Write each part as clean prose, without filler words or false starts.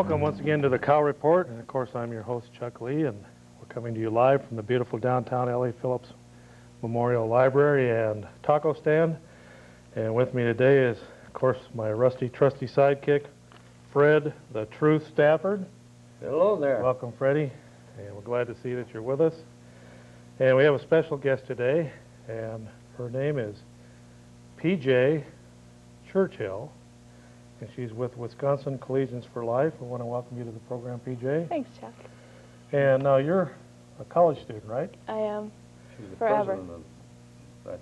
Welcome once again to the Cow Report, and of course I'm your host Chuck Lee, and we're coming to you live from the beautiful downtown L.A. Phillips Memorial Library and taco stand. And with me today is, of course, my rusty trusty sidekick, Fred the Truth Stafford. Hello there. Welcome, Freddie, and we're glad to see that you're with us. And we have a special guest today, and her name is P.J. Churchill. And she's with Wisconsin Collegians for Life. I want to welcome you to the program, PJ. Thanks, Chuck. And now you're a college student, right? I am. She's the Forever. president of that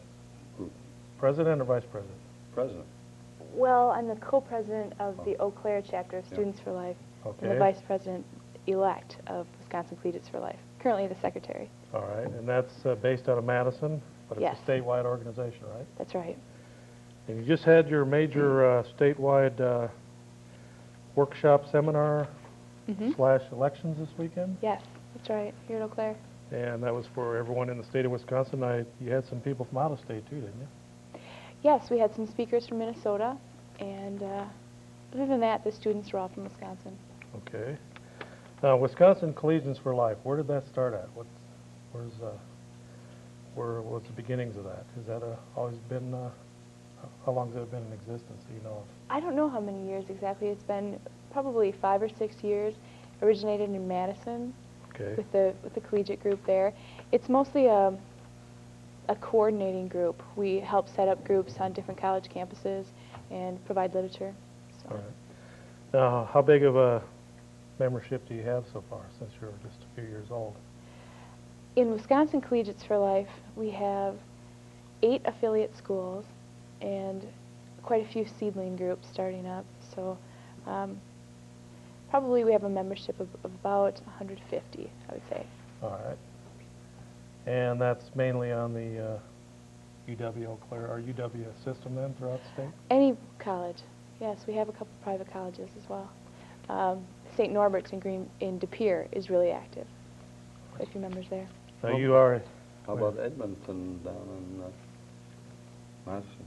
group. President or vice president? President. Well, I'm the co-president of the Eau Claire chapter of Yeah. Students for Life, Okay. and the vice president-elect of Wisconsin Collegians for Life. Currently the secretary. All right. And that's based out of Madison, but it's Yes. a statewide organization, right? That's right. And you just had your major statewide workshop seminar slash elections this weekend? Yes, that's right. Here at Eau Claire. And that was for everyone in the state of Wisconsin. You had some people from out of state too, didn't you? Yes, we had some speakers from Minnesota, and other than that, the students were all from Wisconsin. Okay. Now, Wisconsin Collegians for Life, where did that start at? Where was the beginnings of that? Has that always been, how long has it been in existence, do you know? I don't know how many years exactly. It's been probably 5 or 6 years. Originated in Madison. Okay. With the collegiate group there. It's mostly a coordinating group. We help set up groups on different college campuses and provide literature. So. All right. Now, how big of a membership do you have so far, since you're just a few years old? In Wisconsin Collegiates for Life, we have 8 affiliate schools and quite a few seedling groups starting up. So probably we have a membership of about 150, I would say. All right. And that's mainly on the UW Eau Claire, or UW system then throughout the state? Any college. Yes, we have a couple private colleges as well. St. Norbert's in De Pere is really active. Quite a few members there. Now you are... How about Edmonton down in Madison?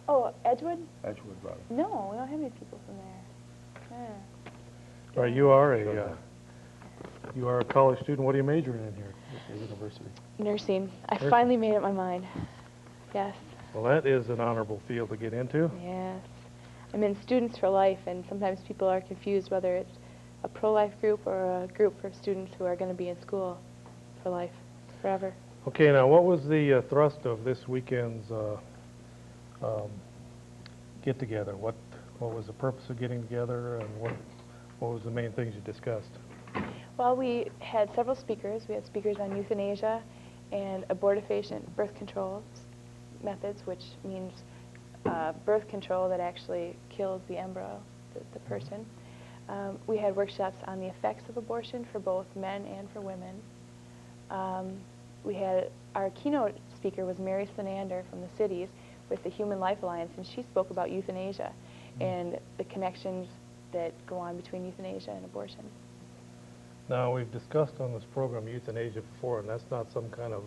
Oh, Edgewood? Edgewood, rather. No, we don't have any people from there. Yeah. Right, you are a college student. What are you majoring in here at the university? Nursing. I Nursing. finally made up my mind. Yes. Well, that is an honorable field to get into. Yes. I'm in Students for Life, and sometimes people are confused whether it's a pro-life group or a group for students who are going to be in school for life, forever. Okay, now what was the thrust of this weekend's get-together? What was the purpose of getting together, and what was the main things you discussed? Well, we had several speakers. We had speakers on euthanasia and abortifacient birth control methods, which means birth control that actually kills the embryo, the person. We had workshops on the effects of abortion for both men and for women. We had our keynote speaker was Mary Sinander from the cities with the Human Life Alliance, and she spoke about euthanasia and the connections that go on between euthanasia and abortion. Now, we've discussed on this program euthanasia before, and that's not some kind of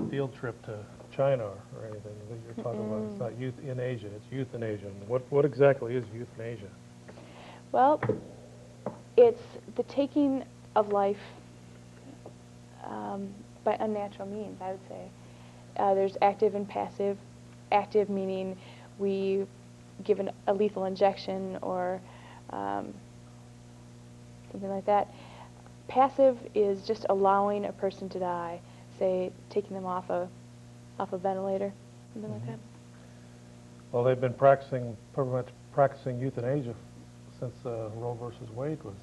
field trip to China or anything that you're talking about. It's not youth in Asia, it's euthanasia. And what exactly is euthanasia? Well, it's the taking of life by unnatural means, I would say. There's active and passive. Active meaning we give a lethal injection or something like that. Passive is just allowing a person to die, say taking them off a ventilator, something like that. Well, they've been pretty much practicing euthanasia since Roe versus Wade was.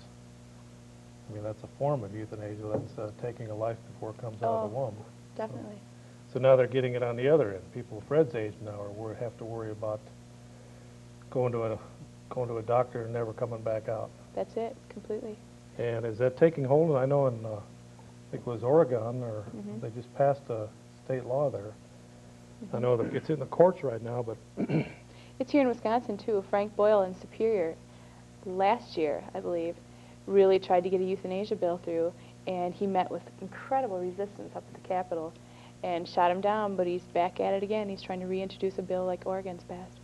I mean, that's a form of euthanasia. That's taking a life before it comes out of the womb. Definitely. So now they're getting it on the other end. People Fred's age now have to worry about going to a doctor and never coming back out. That's it, completely. And is that taking hold? I know in, I think it was Oregon, or they just passed a state law there. I know that it's in the courts right now, but... It's here in Wisconsin, too. Frank Boyle in Superior, last year, I believe, really tried to get a euthanasia bill through, and he met with incredible resistance up at the Capitol and shot him down, but he's back at it again. He's trying to reintroduce a bill like Oregon's passed.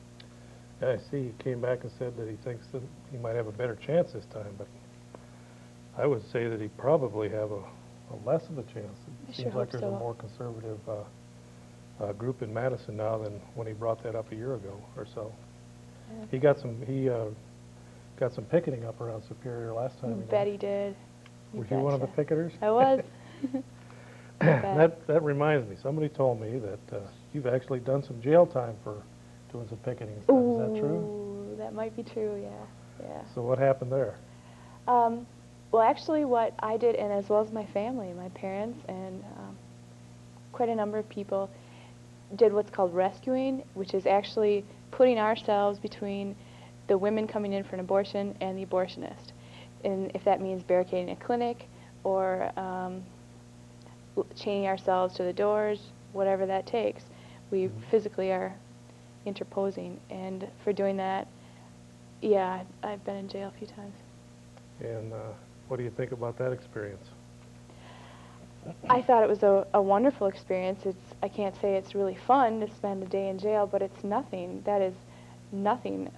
I see he came back and said that he thinks that he might have a better chance this time, but I would say that he probably have a less of a chance. I It sure seems like hope there's so. a more conservative group in Madison now than when he brought that up a year ago or so. Yeah. He got some picketing up around Superior last time. You he bet did. he did. Were you one of the betcha. picketers? I was. You bet. That reminds me. Somebody told me that you've actually done some jail time for doing some picketing and stuff. Is that true? Ooh, that might be true, yeah. Yeah. So what happened there? Well, actually, what I did, and as well as my family, my parents, and quite a number of people, did what's called rescuing, which is actually putting ourselves between the women coming in for an abortion and the abortionist. And if that means barricading a clinic or chaining ourselves to the doors, whatever that takes, we physically are interposing. And for doing that, yeah, I've been in jail a few times. And what do you think about that experience? I thought it was a wonderful experience. I can't say it's really fun to spend a day in jail, but it's nothing. That is nothing,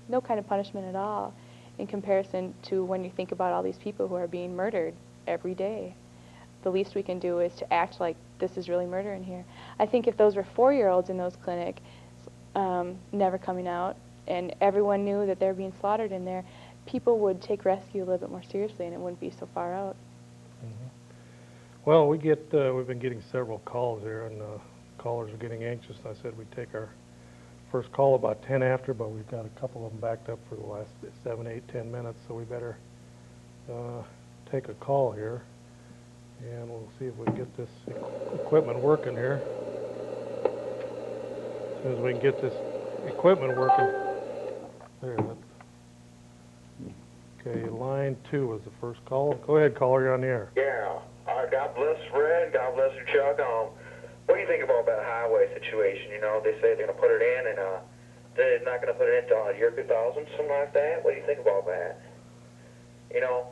no kind of punishment at all in comparison to when you think about all these people who are being murdered every day. The least we can do is to act like this is really murder in here. I think if those were 4-year-olds in those clinics, never coming out, and everyone knew that they're being slaughtered in there, people would take rescue a little bit more seriously, and it wouldn't be so far out. Well, we've been getting several calls here, and callers are getting anxious. I said we'd take our first call about 10 after, but we've got a couple of them backed up for the last 7, 8, 10 minutes, so we better take a call here, and we'll see if we can get this equipment working here. As soon as we can get this equipment working. There. Okay, line 2 was the first call. Go ahead, caller, you're on the air. Yeah. God bless Fred. God bless you, Chuck. What do you think about that highway situation? You know, they say they're going to put it in, and they're not going to put it into year 2000, something like that. What do you think about that? You know,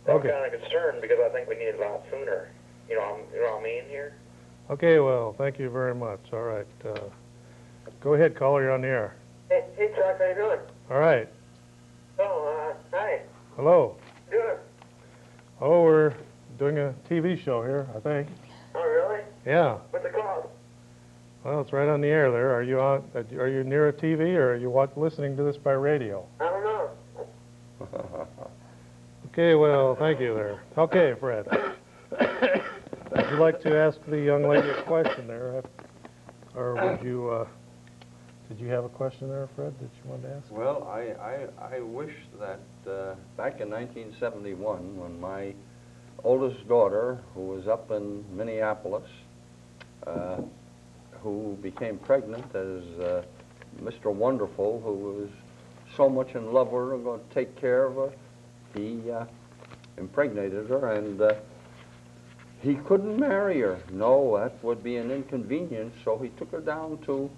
I'm Okay. kind of concerned because I think we need it a lot sooner. You know what I mean here? Okay, well, thank you very much. All right. Go ahead, caller, you're on the air. Hey, Chuck, how you doing? All right. Oh, hi. Hello. Good. Oh, we're doing a TV show here, I think. Oh, really? Yeah. What's it called? Well, it's right on the air there. Are you on? Are you near a TV, or are you listening to this by radio? I don't know. Okay, well, thank you there. Okay, Fred. Would you like to ask the young lady a question there? Or would you, did you have a question there, Fred, that you wanted to ask? Well, I wish that back in 1971, when my oldest daughter, who was up in Minneapolis, who became pregnant as Mr. Wonderful, who was so much in love with her and going to take care of her, he impregnated her, and he couldn't marry her. No, that would be an inconvenience, so he took her down to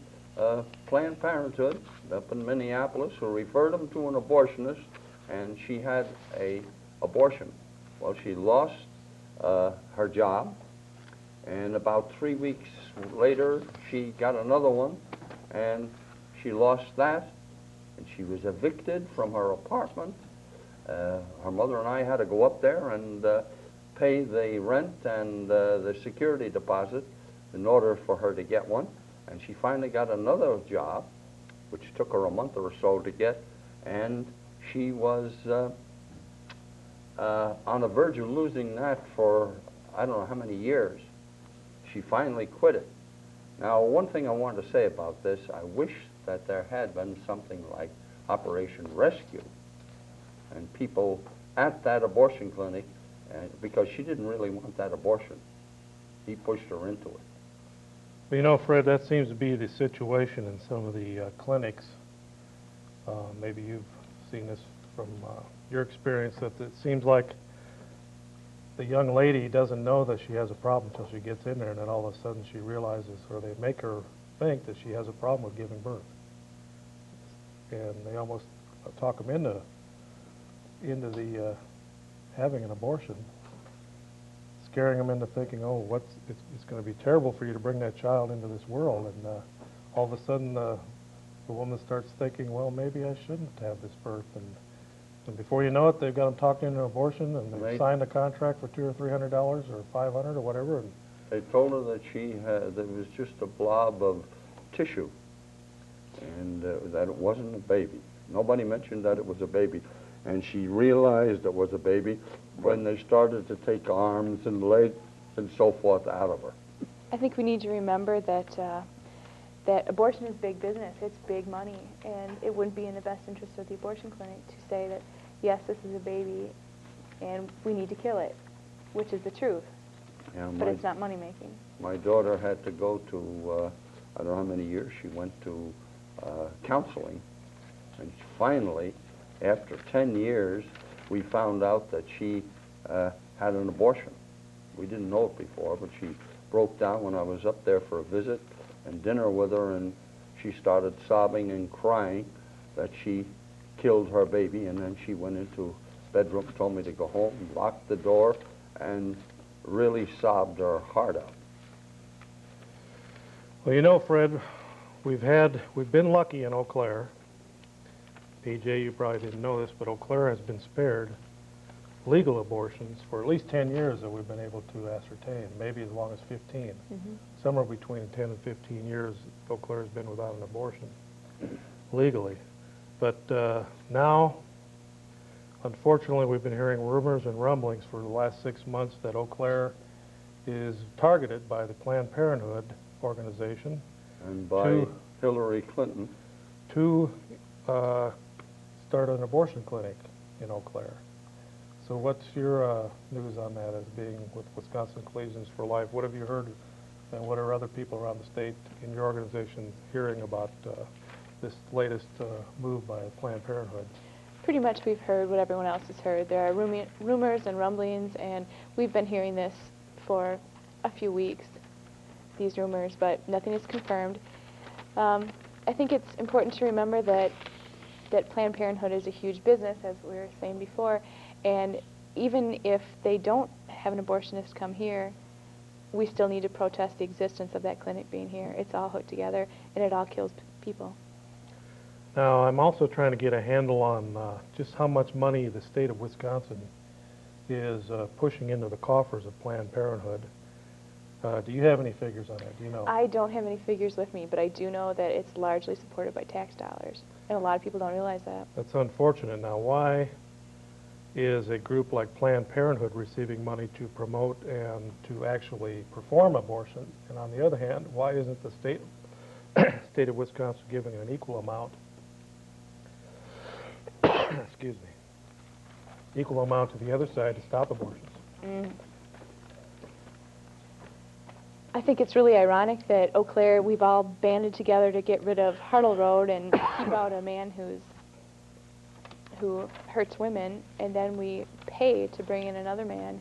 Planned Parenthood up in Minneapolis, who referred him to an abortionist, and she had an abortion. Well, she lost her job, and about 3 weeks later, she got another one, and she lost that, and she was evicted from her apartment. Her mother and I had to go up there and pay the rent and the security deposit in order for her to get one. And she finally got another job, which took her a month or so to get, and she was on the verge of losing that for I don't know how many years. She finally quit it. Now, one thing I wanted to say about this, I wish that there had been something like Operation Rescue, and people at that abortion clinic, because she didn't really want that abortion. He pushed her into it. Well, you know, Fred, that seems to be the situation in some of the clinics. Maybe you've seen this from your experience, that it seems like the young lady doesn't know that she has a problem until she gets in there, and then all of a sudden she realizes, or they make her think that she has a problem with giving birth. And they almost talk them into the having an abortion, scaring them into thinking, oh, it's going to be terrible for you to bring that child into this world, and all of a sudden the woman starts thinking, well, maybe I shouldn't have this birth, and before you know it, they've got them talked into abortion, and Right. they've signed a contract for $200 or $300 or $500 or whatever, and They told her that that it was just a blob of tissue, and that it wasn't a baby. Nobody mentioned that it was a baby, and she realized it was a baby when they started to take arms and legs and so forth out of her. I think we need to remember that that abortion is big business. It's big money, and it wouldn't be in the best interest of the abortion clinic to say that, yes, this is a baby, and we need to kill it, which is the truth. And But it's not money making. my daughter had to go to, I don't know how many years she went to counseling, and finally, after 10 years, we found out that she had an abortion. We didn't know it before, but she broke down when I was up there for a visit and dinner with her, and she started sobbing and crying that she killed her baby, and then she went into bedroom, told me to go home, locked the door, and really sobbed her heart out. well, you know, Fred, we've been lucky in Eau Claire. PJ, you probably didn't know this, but Eau Claire has been spared legal abortions for at least 10 years that we've been able to ascertain, maybe as long as 15. Somewhere between 10 and 15 years, Eau Claire has been without an abortion legally. But now, unfortunately, we've been hearing rumors and rumblings for the last 6 months that Eau Claire is targeted by the Planned Parenthood organization And by to Hillary Clinton, start an abortion clinic in Eau Claire. So what's your news on that as being with Wisconsin Collegians for Life? What have you heard, and what are other people around the state in your organization hearing about this latest move by Planned Parenthood? Pretty much we've heard what everyone else has heard. There are rumors and rumblings, and we've been hearing this for a few weeks, these rumors, but nothing is confirmed. I think it's important to remember that Planned Parenthood is a huge business, as we were saying before, and even if they don't have an abortionist come here, we still need to protest the existence of that clinic being here. It's all hooked together, and it all kills people. Now, I'm also trying to get a handle on just how much money the state of Wisconsin is pushing into the coffers of Planned Parenthood. Do you have any figures on that? Do you know? I don't have any figures with me, but I do know that it's largely supported by tax dollars, and a lot of people don't realize that. That's unfortunate. Now, why is a group like Planned Parenthood receiving money to promote and to actually perform abortion? And on the other hand, why isn't the state of Wisconsin giving an equal amount, excuse me, equal amount to the other side to stop abortions? I think it's really ironic that Eau Claire, we've all banded together to get rid of Hartle Road and keep out a man who hurts women, and then we pay to bring in another man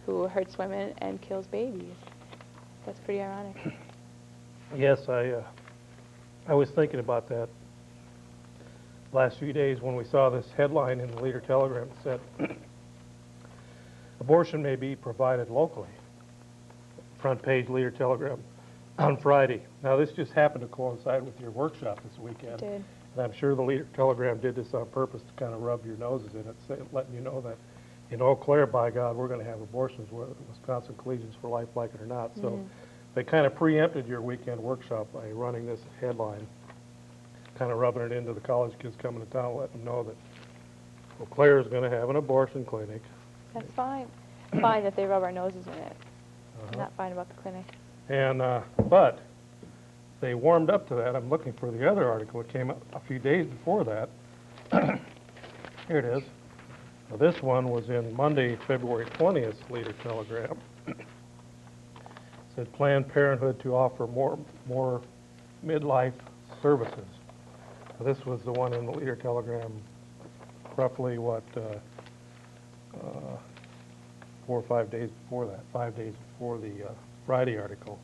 who hurts women and kills babies. That's pretty ironic. Yes, I was thinking about that last few days when we saw this headline in the Leader Telegram that said, abortion may be provided locally. Front page Leader Telegram on Friday. Now, this just happened to coincide with your workshop this weekend. It did. And I'm sure the Leader Telegram did this on purpose to kind of rub your noses in it, letting you know that in Eau Claire, by God, we're going to have abortions, whether Wisconsin Collegians for Life like it or not. So they kind of preempted your weekend workshop by running this headline, kind of rubbing it into the college kids coming to town, letting them know that Eau Claire is going to have an abortion clinic. That's fine. Fine that they rub our noses in it. Not fine about the clinic. And but they warmed up to that. I'm looking for the other article. It came out a few days before that. Here it is. Now, this one was in Monday, February 20th, Leader Telegram. It said Planned Parenthood to offer more midlife services. Now, this was the one in the Leader Telegram roughly, 4 or 5 days before that, 5 days before the Friday article.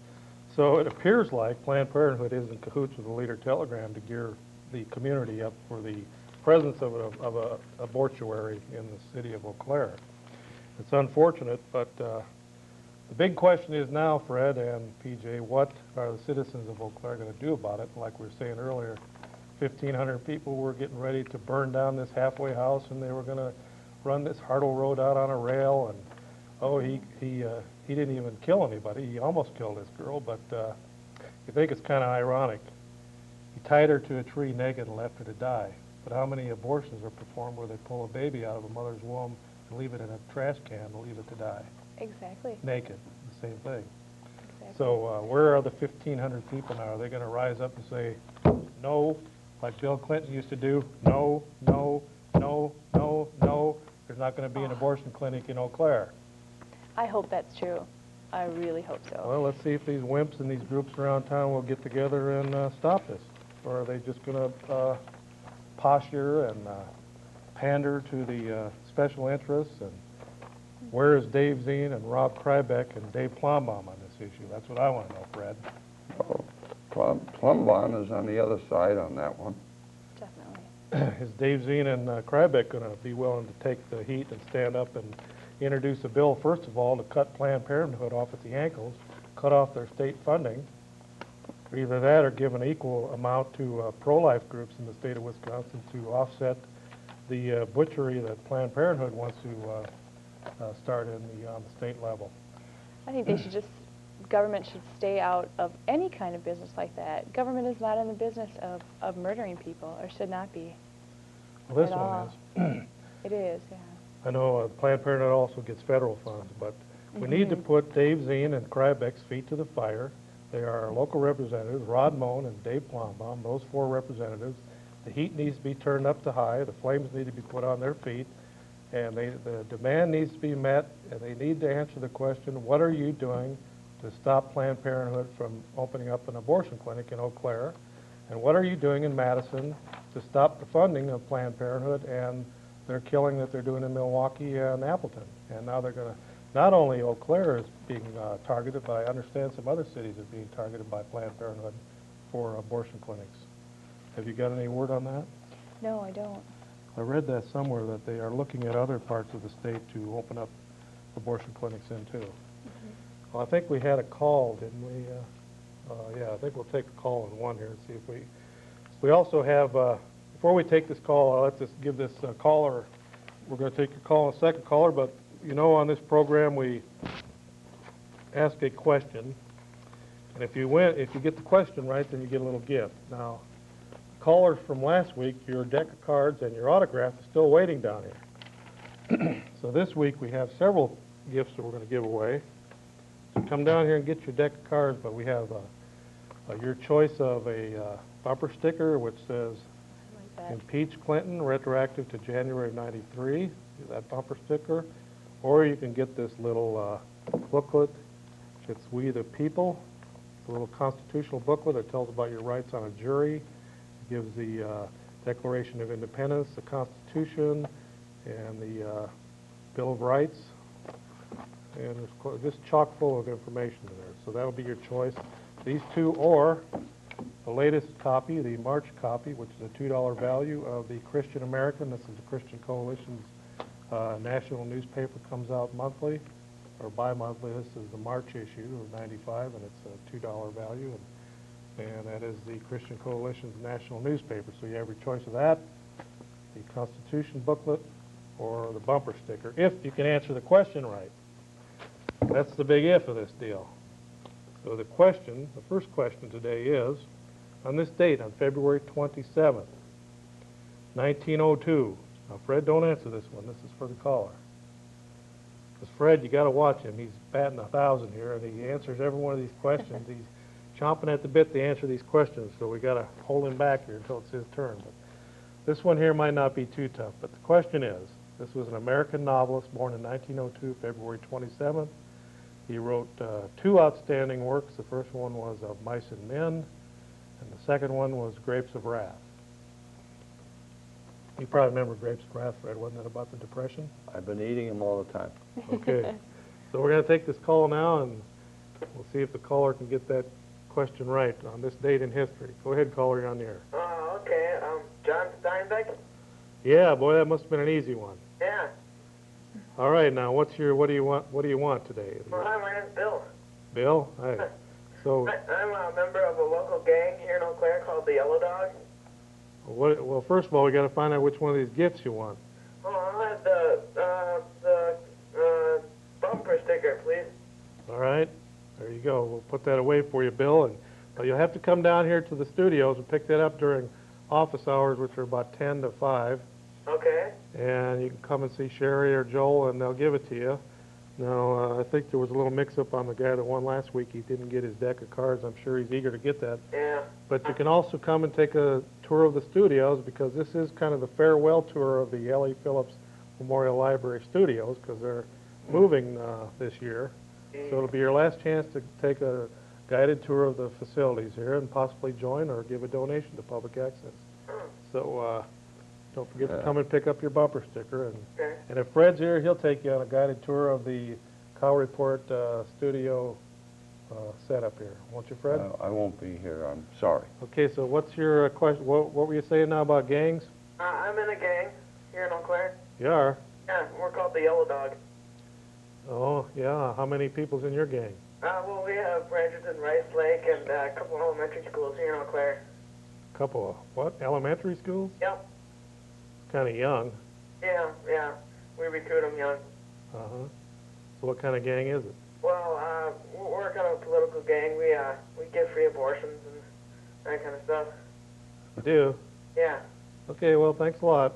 So it appears like Planned Parenthood is in cahoots with the Leader Telegram to gear the community up for the presence of a abortuary in the city of Eau Claire. It's unfortunate, but The big question is now, Fred and PJ, what are the citizens of Eau Claire going to do about it? Like we were saying earlier, 1,500 people were getting ready to burn down this halfway house, and they were going to run this Hartle Road out on a rail. And oh, he didn't even kill anybody. He almost killed this girl, but you think it's kind of ironic. He tied her to a tree naked and left her to die. But how many abortions are performed where they pull a baby out of a mother's womb and leave it in a trash can and leave it to die? Exactly. Naked, the same thing. Exactly. So where are the 1,500 people now? Are they going to rise up and say, no, like Bill Clinton used to do, no, no, no, no, no, there's not going to be an abortion clinic in Eau Claire? I hope that's true. I really hope so. Well, let's see if these wimps and these groups around town will get together and stop this. Or are they just going to posture and pander to the special interests? And where is Dave Zien and Rob Krybeck and Dave Plumbaum on this issue? That's what I want to know, Fred. Well, Plumbaum is on the other side on that one. Definitely. Is Dave Zien and Krybeck going to be willing to take the heat and stand up and introduce a bill, first of all, to cut Planned Parenthood off at the ankles, cut off their state funding, or either that or give an equal amount to pro-life groups in the state of Wisconsin to offset the butchery that Planned Parenthood wants to start on the state level. I think they should just, government should stay out of any kind of business like that. Government is not in the business of murdering people, or should not be. Well, this At one all. is. It is, yeah. I know Planned Parenthood also gets federal funds, but we need to put Dave Zien and Krybeck's feet to the fire. They are our local representatives, Rod Moen and Dave Plumbaum, those four representatives. The heat needs to be turned up to high, the flames need to be put on their feet, and the demand needs to be met, and they need to answer the question, what are you doing to stop Planned Parenthood from opening up an abortion clinic in Eau Claire? And what are you doing in Madison to stop the funding of Planned Parenthood and their killing that they're doing in Milwaukee and Appleton? And now they're going to, not only Eau Claire is being targeted, but I understand some other cities are being targeted by Planned Parenthood for abortion clinics. Have you got any word on that? No, I don't. I read that somewhere, that they are looking at other parts of the state to open up abortion clinics in too. Well, I think we had a call, didn't we? Yeah, I think we'll take a call on one here and see if we also have, before we take this call, let's just give this caller, we're going to take a call on a second caller, but you know, on this program we ask a question, and if you get the question right, then you get a little gift. Now, callers from last week, your deck of cards and your autograph is still waiting down here. So this week we have several gifts that we're going to give away. So come down here and get your deck of cards, but we have your choice of a bumper sticker which says I like that. Impeach Clinton, retroactive to January of '93, that bumper sticker. Or you can get this little booklet. It's We the People. It's a little constitutional booklet that tells about your rights on a jury. It gives the Declaration of Independence, the Constitution, and the Bill of Rights. And it's just chock full of information in there. So that'll be your choice. These two, or the latest copy, the March copy, which is a $2 value of the Christian American. This is the Christian Coalition's national newspaper, comes out monthly or bi-monthly. This is the March issue of '95, and it's a $2 value, and that is the Christian Coalition's national newspaper. So you have your choice of that, the Constitution booklet, or the bumper sticker, if you can answer the question right. That's the big if of this deal. So the question, the first question today is, on this date, on February 27th, 1902, now, Fred, don't answer this one. This is for the caller. Because, Fred, you got to watch him. He's batting 1,000 here, and he answers every one of these questions. He's chomping at the bit to answer these questions, so we got to hold him back here until it's his turn. But this one here might not be too tough. But the question is, this was an American novelist born in 1902, February 27th. He wrote two outstanding works. The first one was Of Mice and Men, and the second one was Grapes of Wrath. You probably remember Grapes of Wrath, Fred. Wasn't it about the Depression? I've been eating them all the time. Okay. So we're going to take this call now, and we'll see if the caller can get that question right on this date in history. Go ahead, caller. You're on the air. Oh, okay. John Steinbeck? Yeah, boy, that must have been an easy one. Yeah. All right, now what do you want today? Well, hi, my name's Bill. Bill? Hi. So, I'm a member of a local gang here in Eau Claire called the Yellow Dog. well, first of all, we got to find out which one of these gifts you want. Oh, I'll have the bumper sticker, please. All right, there you go. We'll put that away for you, Bill, and you'll have to come down here to the studios and pick that up during office hours, which are about 10 to 5. Okay. And you can come and see Sherry or Joel, and they'll give it to you. Now, I think there was a little mix-up on the guy that won last week. He didn't get his deck of cards. I'm sure he's eager to get that. Yeah. But you can also come and take a tour of the studios, because this is kind of the farewell tour of the L.E. Phillips Memorial Library Studios, because they're moving this year. So it'll be your last chance to take a guided tour of the facilities here and possibly join or give a donation to public access. So don't forget to come and pick up your bumper sticker. And if Fred's here, he'll take you on a guided tour of the Cow Report studio setup here. Won't you, Fred? I won't be here. I'm sorry. Okay, so what's your question? What were you saying now about gangs? I'm in a gang here in Eau Claire. You are? Yeah, we're called the Yellow Dog. Oh, yeah. How many people's in your gang? Well, we have Bridgerton, Rice Lake, and a couple elementary schools here in Eau Claire. Couple of, what, elementary schools? Yep. Kind of young. Yeah. We recruit them young. Uh-huh. So what kind of gang is it? Well, we're kind of a political gang. We get free abortions and that kind of stuff. You do? Yeah. Okay, well, thanks a lot.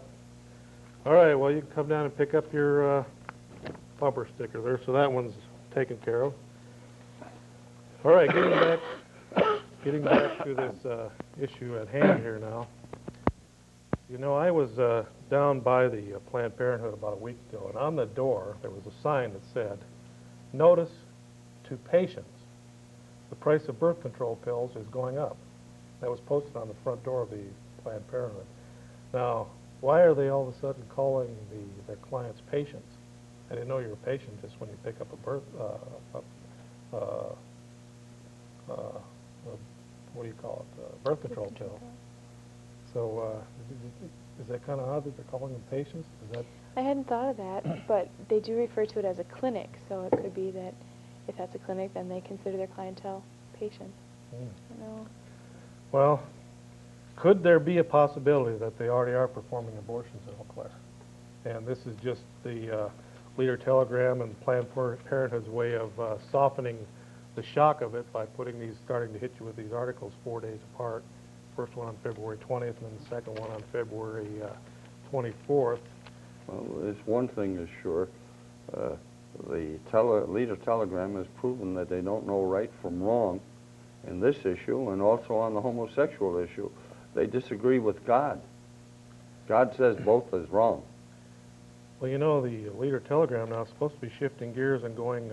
All right, well, you can come down and pick up your bumper sticker there, so that one's taken care of. All right, getting back to this issue at hand here now. You know, I was down by the Planned Parenthood about a week ago, and on the door there was a sign that said, "Notice to patients, the price of birth control pills is going up." That was posted on the front door of the Planned Parenthood. Now, why are they all of a sudden calling their clients patients? I didn't know you were a patient just when you pick up a what do you call it? Birth control pill. So is that kind of odd that they're calling them patients? Is that? I hadn't thought of that, but they do refer to it as a clinic, so it could be that if that's a clinic, then they consider their clientele patients. I don't know. Well, could there be a possibility that they already are performing abortions in Eau Claire? And this is just the Leader Telegram and Planned Parenthood's way of softening the shock of it by starting to hit you with these articles 4 days apart. First one on February 20th, and then the second one on February 24th. Well, there's one thing is sure. The Leader Telegram has proven that they don't know right from wrong in this issue, and also on the homosexual issue. They disagree with God. God says both is wrong. Well, you know, the Leader Telegram now is supposed to be shifting gears and going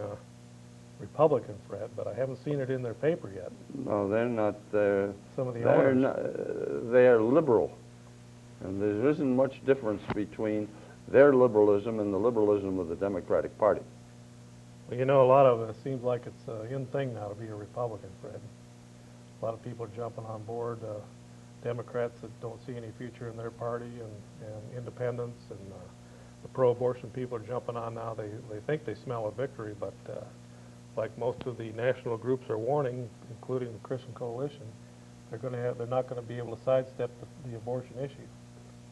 Republican, Fred, but I haven't seen it in their paper yet. No, they're not. Some of the owners. They're liberal, and there isn't much difference between their liberalism and the liberalism of the Democratic Party. Well, you know, a lot of it seems like it's an in thing now to be a Republican, Fred. A lot of people are jumping on board. Democrats that don't see any future in their party, and independents, and the pro-abortion people are jumping on now. They think they smell a victory, but like most of the national groups are warning, including the Christian Coalition, they're not going to be able to sidestep the abortion issue.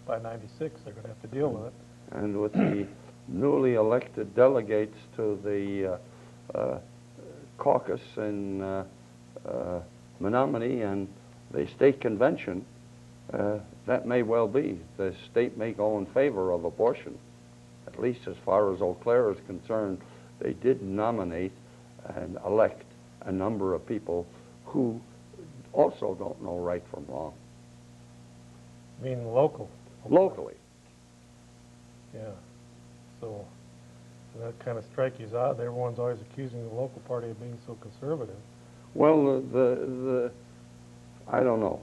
By '96, they're going to have to deal with it. And with the newly elected delegates to the caucus in Menominee and the state convention, that may well be. The state may go in favor of abortion. At least as far as Eau Claire is concerned, they did nominate and elect a number of people who also don't know right from wrong. I mean, local. Locally. Yeah. So that kind of strikes you as odd. Everyone's always accusing the local party of being so conservative. Well, I don't know.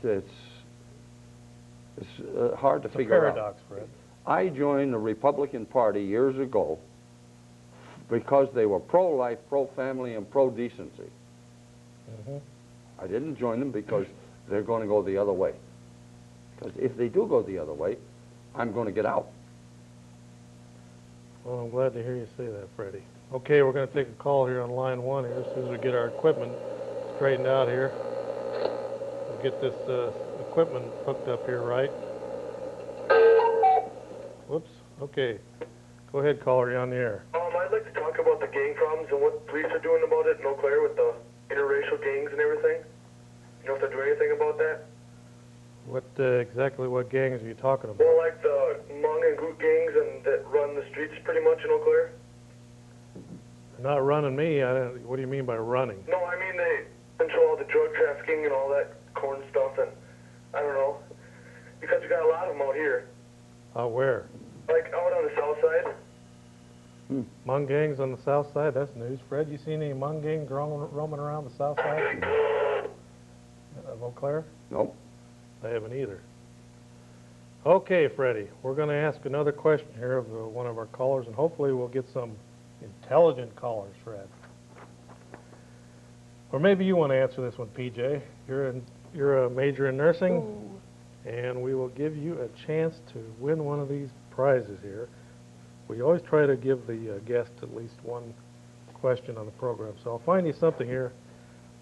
It's hard to figure out. It's a paradox, Fred. I joined the Republican Party years ago because they were pro-life, pro-family, and pro-decency. Mm-hmm. I didn't join them because they're going to go the other way. Because if they do go the other way, I'm going to get out. Well, I'm glad to hear you say that, Freddie. Okay, we're going to take a call here on line 1 here as soon as we get our equipment straightened out here. We'll get this equipment hooked up here right. Whoops. Okay. Go ahead, caller. You're on the air. I'd like to talk about the gang problems and what police are doing about it in Eau Claire with the interracial gangs and everything. You know if they're doing anything about that? What exactly what gangs are you talking about? Well, like the Hmong and Goot gangs and that run the streets pretty much in Eau Claire. They're not running me. What do you mean by running? No, I mean they control all the drug trafficking and all that corn stuff, and I don't know, because we got a lot of them out here. Where? Like out on the south side. Hmong gangs on the south side? That's news. Fred, you seen any Hmong gangs roaming around the south side of Eau Claire? Nope. I haven't either. Okay, Freddie, we're going to ask another question here of one of our callers, and hopefully we'll get some intelligent callers, Fred. Or maybe you want to answer this one, PJ. You're a major in nursing, and we will give you a chance to win one of these prizes here. We always try to give the guest at least one question on the program, so I'll find you something here.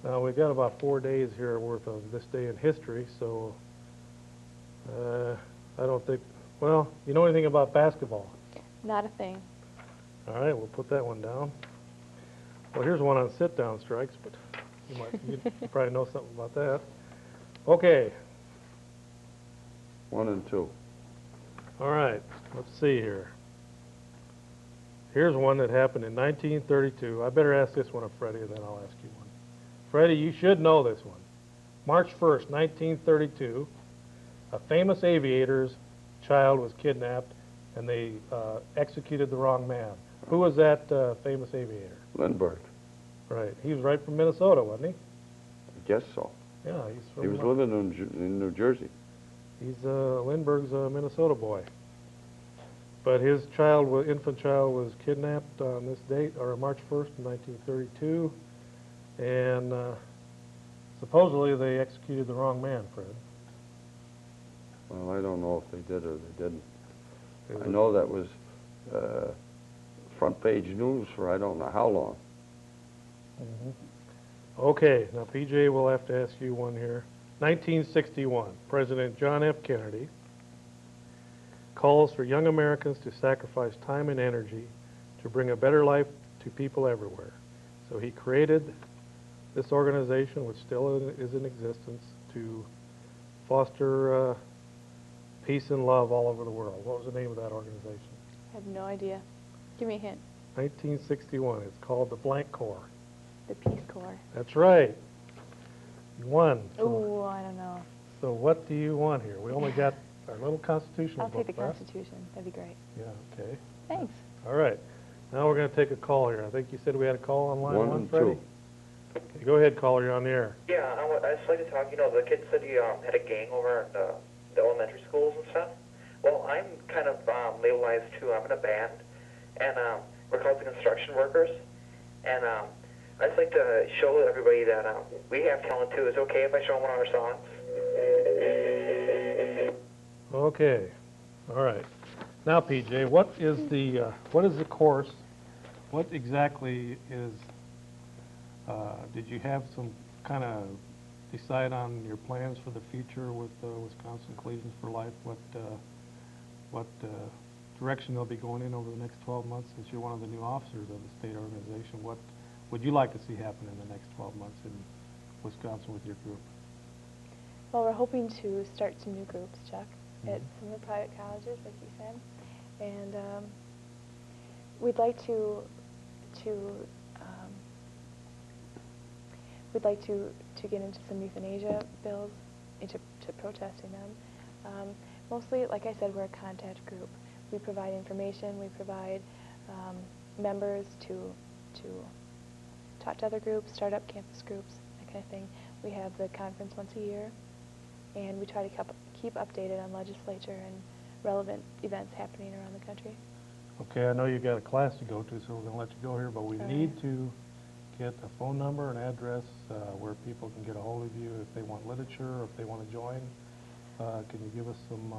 Now, we've got about 4 days here worth of this day in history, so I don't think, well, you know anything about basketball? Not a thing. All right, we'll put that one down. Well, here's one on sit-down strikes, but you probably know something about that. Okay. 1 and 2. All right, let's see here. Here's one that happened in 1932. I better ask this one of Freddie, and then I'll ask you one. Freddie, you should know this one. March 1st, 1932, a famous aviator's child was kidnapped, and they executed the wrong man. Who was that famous aviator? Lindbergh. Right. He was right from Minnesota, wasn't he? I guess so. Yeah, he's from... He was living in New Jersey. He's Lindbergh's a Minnesota boy. But his infant child was kidnapped on this date, or March 1st, 1932, and supposedly they executed the wrong man, Fred. Well, I don't know if they did or they didn't. I know that was front page news for I don't know how long. Okay, now PJ will have to ask you one here. 1961, President John F. Kennedy calls for young Americans to sacrifice time and energy to bring a better life to people everywhere. So he created this organization, which still is in existence, to foster peace and love all over the world. What was the name of that organization? I have no idea. Give me a hint. 1961. It's called the Blank Corps. The Peace Corps. That's right. You won. Oh, I don't know. So what do you want here? We only got our little constitutional I'll book take the left. Constitution. That'd be great. Yeah, okay. Thanks. All right. Now we're going to take a call here. I think you said we had a call on line 1 1, and Freddie? 2. Okay, go ahead, caller. You're on the air. Yeah, I'd just like to talk, the kid said you had a gang over at the elementary schools and stuff. Well, I'm kind of labelized too. I'm in a band, and we're called the Construction Workers, and I'd just like to show everybody that we have talent too. Is it okay if I show them one of our songs? Okay. All right. Now, PJ, what is the course? What exactly is? Did you have some kind of decide on your plans for the future with Wisconsin Collegians for Life? What direction they'll be going in over the next 12 months? Since you're one of the new officers of the state organization, what would you like to see happen in the next 12 months in Wisconsin with your group? Well, we're hoping to start some new groups, Chuck, at some of the private colleges, like you said, and we'd like to get into some euthanasia bills, into protesting them. Mostly, like I said, we're a contact group. We provide information. We provide members to talk to other groups, start up campus groups, that kind of thing. We have the conference once a year, and we try to keep updated on legislature and relevant events happening around the country. Okay, I know you got a class to go to, so we're going to let you go here, but we need to get a phone number, an address where people can get a hold of you if they want literature or if they want to join. Can you give us some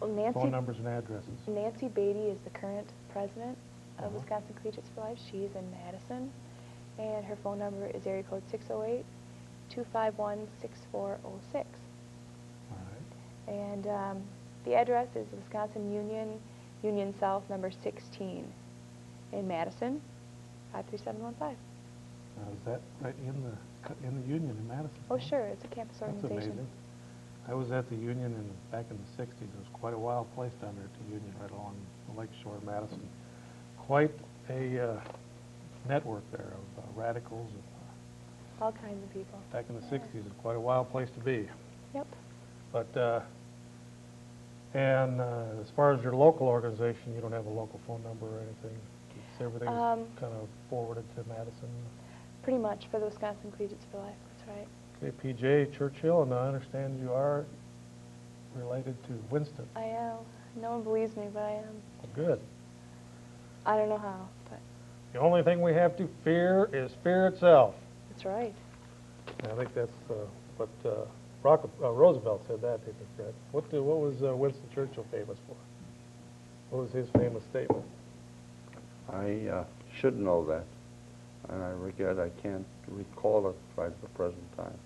Well, phone numbers and addresses? Nancy Beatty is the current president, of Wisconsin Collegiates for Life. She's in Madison, and her phone number is area code 608-251-6406. All right. And the address is Wisconsin Union South, number 16, in Madison, 53715. Now, is that right in the Union in Madison? Oh, sure, it's a campus That's organization. amazing. I was at the Union back in the 60s. It was quite a wild place down there at the Union, right along the lake shore of Madison. Quite a network there of radicals. And, All kinds of people. back in the 60s, it was quite a wild place to be. Yep. But, as far as your local organization, you don't have a local phone number or anything? It's everything's kind of forwarded to Madison? Pretty much for the Wisconsin Collegiates for Life, that's right. Okay, PJ Churchill, and I understand you are related to Winston. I am. No one believes me, but I am. Good. I don't know how, but The only thing we have to fear is fear itself. that's right. And I think that's what Roosevelt said that, didn't he, Fred? What was Winston Churchill famous for? What was his famous statement? I should know that, and I regret I can't recall it right at the present time.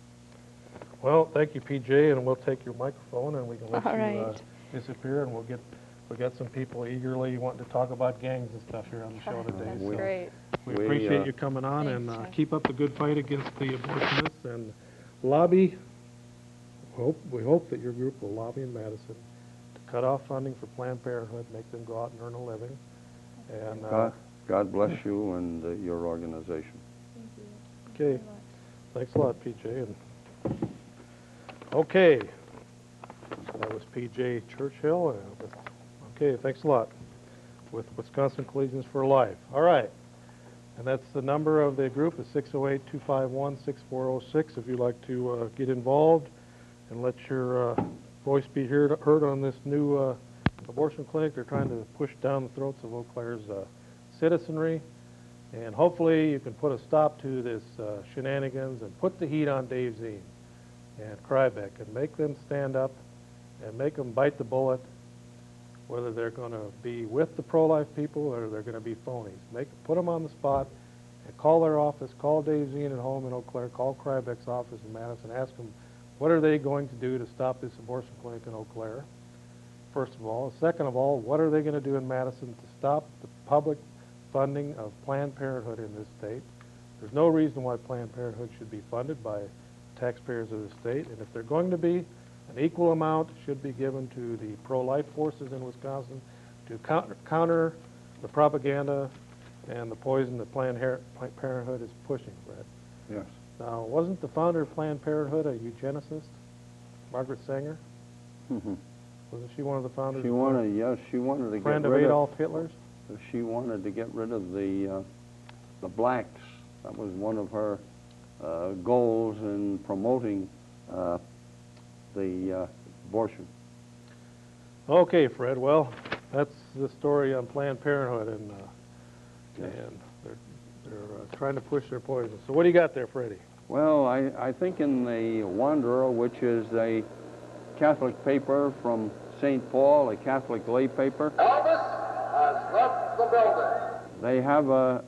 Well, thank you, PJ, and we'll take your microphone and we can let All you right. disappear, and we'll get some people eagerly wanting to talk about gangs and stuff here on the show today. That's So great. we We, appreciate you coming on, Thanks, and Chuck. keep up the good fight against the abortionists, and lobby. We hope that your group will lobby in Madison to cut off funding for Planned Parenthood, make them go out and earn a living. And God bless you and your organization. Thank you. okay, Thank you thanks a lot, PJ. And okay, that was PJ Churchill. Okay, thanks a lot. With Wisconsin Collegians for Life. All right, and that's the number of the group is 608-251-6406. If you'd like to get involved and let your voice be heard on this new abortion clinic they're trying to push down the throats of Eau Claire's citizenry. And hopefully you can put a stop to this shenanigans and put the heat on Dave Zien and Krybeck and make them stand up and make them bite the bullet, whether they're going to be with the pro-life people or they're going to be phonies. Put them on the spot and call their office, call Dave Zien at home in Eau Claire, call Krybeck's office in Madison, ask them what are they going to do to stop this abortion clinic in Eau Claire, first of all. Second of all, what are they going to do in Madison to stop the public funding of Planned Parenthood in this state? There's no reason why Planned Parenthood should be funded by taxpayers of the state, and if they're going to be, an equal amount should be given to the pro-life forces in Wisconsin to counter the propaganda and the poison that Planned Parenthood is pushing, Fred. Yes. Now, wasn't the founder of Planned Parenthood a eugenicist, Margaret Sanger? Mhm. Wasn't she one of the founders? She wanted to Friend get of rid Adolf Hitler's? She wanted to get rid of the blacks. That was one of her goals in promoting the abortion. Okay, Fred. Well, that's the story on Planned Parenthood, and they're trying to push their poison. So what do you got there, Freddie? Well, I think in the Wanderer, which is a Catholic paper from St. Paul, a Catholic lay paper, Elvis has left the building. they have a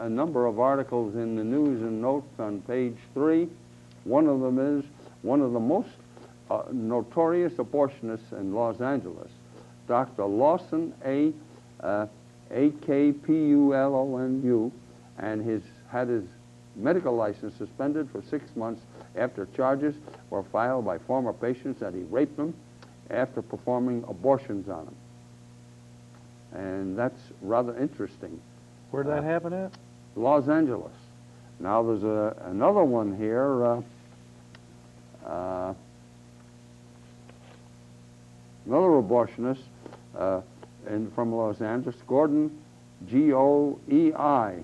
number of articles in the news and notes on page 3. One of them is one of the most notorious abortionists in Los Angeles, Dr. Lawson, A-K-P-U-L-O-N-U, and had his medical license suspended for 6 months after charges were filed by former patients that he raped them after performing abortions on them. And that's rather interesting. Where did that happen at? Los Angeles. Now there's another one here, another abortionist from Los Angeles, Gordon, G-O-E-I,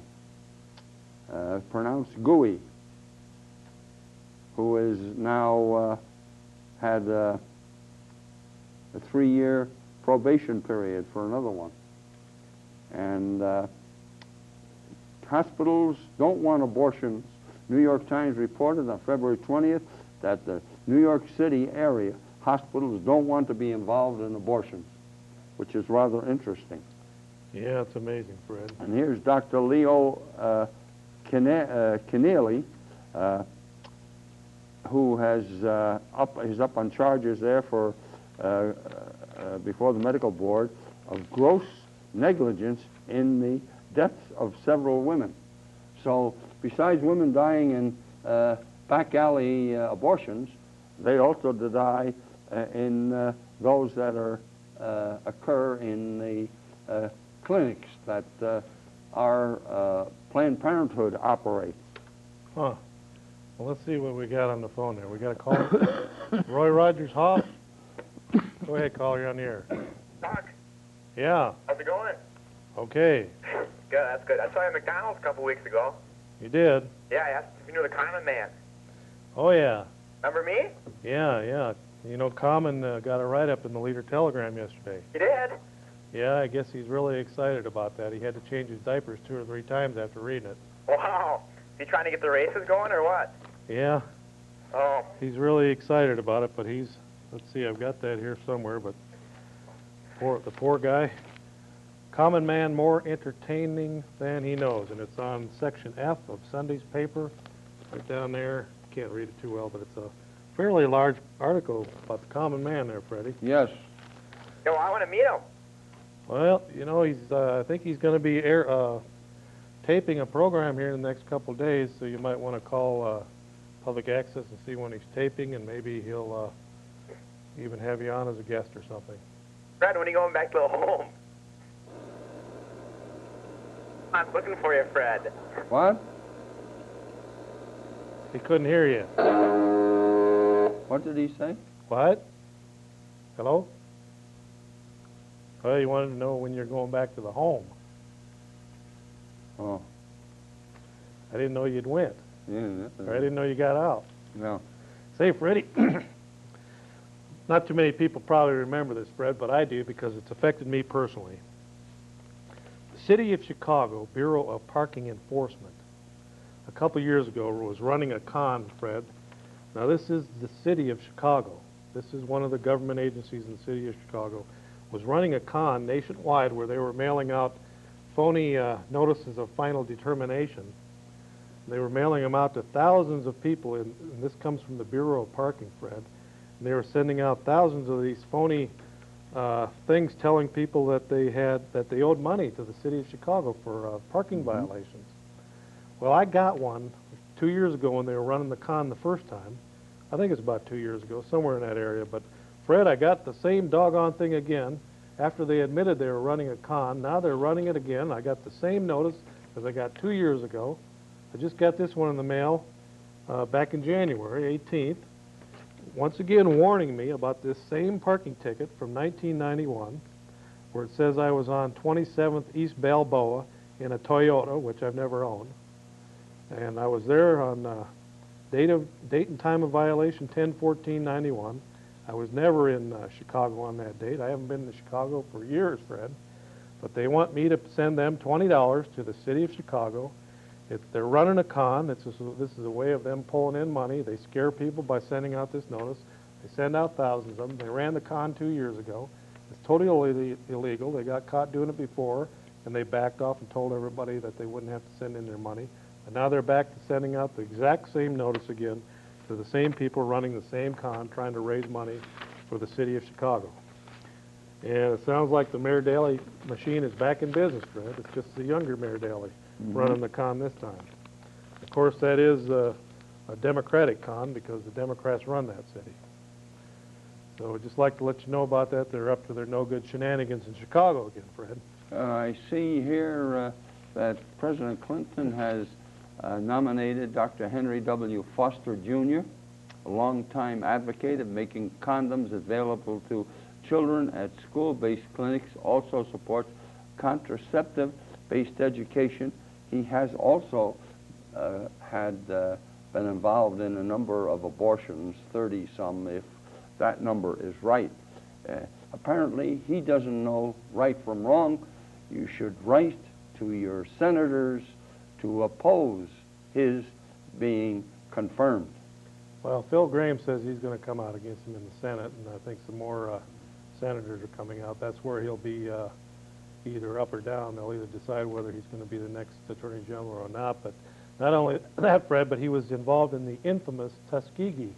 pronounced Gooey, who is now had a 3-year probation period for another one. And hospitals don't want abortions. New York Times reported on February 20th that the New York City area hospitals don't want to be involved in abortions, which is rather interesting. Yeah, it's amazing, Fred. And here's Dr. Leo Keneally, who is up on charges there for before the medical board of gross negligence in the deaths of several women. So besides women dying in back alley abortions, they also die in those that are occur in the clinics that our Planned Parenthood operates. Huh. Well, let's see what we got on the phone there. We got a call. Roy Rogers Hoff. Go ahead, caller. You're on the air. Doc, Yeah. how's it going? Okay. Good, that's good. I saw you at McDonald's a couple weeks ago. You did. Yeah, I asked if you knew the Common Man. Oh yeah. Remember me? Yeah, yeah. You know, Common got a write-up in the Leader Telegram yesterday. You did? Yeah, I guess he's really excited about that. He had to change his diapers 2 or 3 times after reading it. Wow. Is he trying to get the races going or what? Yeah, Oh, he's really excited about it, but he's, let's see, I've got that here somewhere, but the poor guy. Common man more entertaining than he knows, and it's on section F of Sunday's paper, right down there. Can't read it too well, but it's a fairly large article about the common man there, Freddie. Yes. yo, I want to meet him. Well, you know, he's I think he's going to be taping a program here in the next couple of days, so you might want to call Public Access and see when he's taping, and maybe he'll even have you on as a guest or something. Fred, when are you going back to the home? I'm looking for you, Fred. What? He couldn't hear you. What did he say? What? Hello? Well, you wanted to know when you're going back to the home. Oh, I didn't know you'd went. yeah. Or I didn't know you got out. No. Say, Freddie, not too many people probably remember this, Fred, but I do because it's affected me personally. The City of Chicago Bureau of Parking Enforcement a couple years ago was running a con, Fred. Now, this is the City of Chicago. This is one of the government agencies in the City of Chicago. Was running a con nationwide where they were mailing out phony notices of final determination. They were mailing them out to thousands of people, and this comes from the Bureau of Parking, Fred. And they were sending out thousands of these phony things telling people that they owed money to the City of Chicago for parking violations. Well, I got one 2 years ago when they were running the con the first time. I think it's about 2 years ago, somewhere in that area. But Fred, I got the same doggone thing again after they admitted they were running a con. Now they're running it again. I got the same notice as I got 2 years ago. I just got this one in the mail back in January 18th. Once again warning me about this same parking ticket from 1991 where it says I was on 27th East Balboa in a Toyota, which I've never owned. And I was there on date and time of violation 10/14/91. I was never in Chicago on that date. I haven't been to Chicago for years, Fred. But they want me to send them $20 to the City of Chicago. They're running a con. This is a way of them pulling in money. They scare people by sending out this notice. They send out thousands of them. They ran the con 2 years ago. It's totally illegal. They got caught doing it before, and they backed off and told everybody that they wouldn't have to send in their money. And now they're back to sending out the exact same notice again to the same people running the same con, trying to raise money for the City of Chicago. And it sounds like the Mayor Daley machine is back in business, Fred. It's just the younger Mayor Daley running the con this time. Of course, that is a Democratic con because the Democrats run that city. So I'd just like to let you know about that. They're up to their no-good shenanigans in Chicago again, Fred. I see here that President Clinton has nominated Dr. Henry W. Foster, Jr., a longtime advocate of making condoms available to children at school-based clinics, also supports contraceptive-based education. He has also been involved in a number of abortions, 30-some, if that number is right. Apparently, he doesn't know right from wrong. You should write to your senators to oppose his being confirmed. Well, Phil Gramm says he's going to come out against him in the Senate, and I think some more senators are coming out. That's where he'll be either up or down. They'll either decide whether he's going to be the next Attorney General or not. But not only that, Fred, but he was involved in the infamous Tuskegee